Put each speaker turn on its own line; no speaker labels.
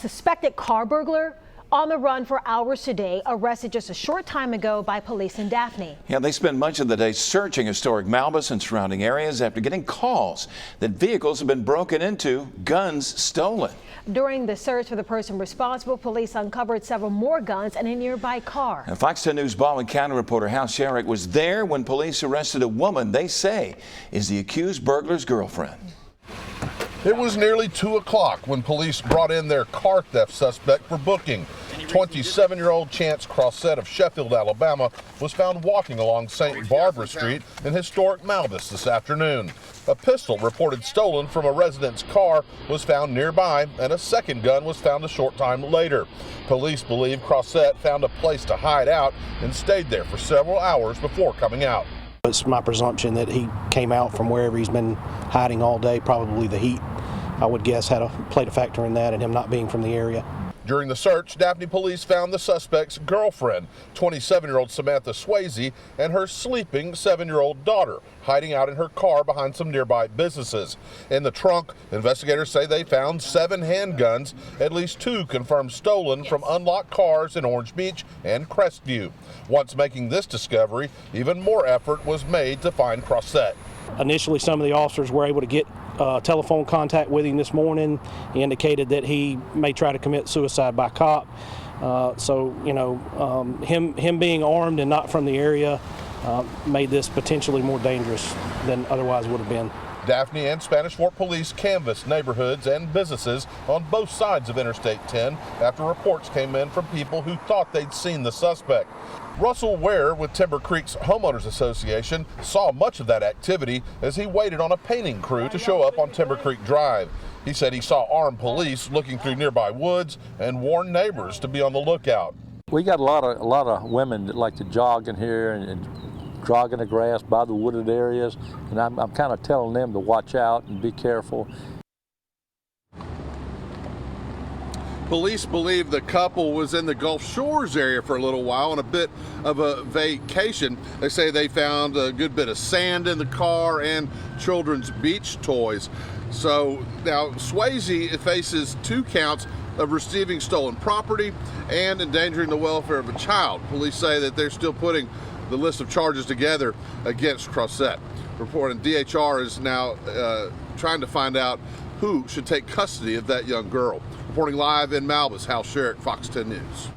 Suspected car burglar on the run for hours today, arrested just a short time ago by police in Daphne.
Yeah, they spend much of the day searching historic Malbis and surrounding areas after getting calls that vehicles have been broken into, guns stolen. During the search for the person responsible, police uncovered several more guns and a nearby car. And Fox 10 News Baldwin County reporter Hal Sherrick was there when police arrested a woman they say is the accused burglar's girlfriend.
It was nearly 2 o'clock when police brought in their car theft suspect for booking. 27-year-old Chance Crossett of Sheffield, Alabama, was found walking along St. Barbara Street in historic Malbis this afternoon. A pistol reported stolen from a resident's car was found nearby, and a second gun was found a short time later. Police believe Crossett found a place to hide out and stayed there for several hours before coming out.
It's my presumption that he came out from wherever he's been hiding all day. Probably the heat, I would guess, played a factor in that, and him not being from the area.
During the search, Daphne police found the suspect's girlfriend, 27-year-old Samantha Swayze, and her sleeping 7-year-old daughter, hiding out in her car behind some nearby businesses. In the trunk, investigators say they found 7 handguns, at least 2 confirmed stolen from unlocked cars in Orange Beach and Crestview. Once making this discovery, even more effort was made to find Crossett.
Initially, some of the officers were able to get telephone contact with him this morning. He indicated that he may try to commit suicide by cop. Him being armed and not from the area made this potentially more dangerous than otherwise would have been.
Daphne and Spanish Fort police canvassed neighborhoods and businesses on both sides of Interstate 10 after reports came in from people who thought they'd seen the suspect. Russell Ware with Timber Creek's Homeowners Association saw much of that activity as he waited on a painting crew to show up on Timber Creek Drive. He said he saw armed police looking through nearby woods and warned neighbors to be on the lookout.
We got a lot of women that like to jog in here and jog in the grass by the wooded areas, and I'm kind of telling them to watch out and be careful.
Police believe the couple was in the Gulf Shores area for a little while on a bit of a vacation. They say they found a good bit of sand in the car and children's beach toys. So now Swayze faces 2 counts of receiving stolen property and endangering the welfare of a child. Police say that they're still putting the list of charges together against Crossett. Reporting DHR is now trying to find out who should take custody of that young girl. Reporting live in Malbis, Hal Sherrick, Fox 10 News.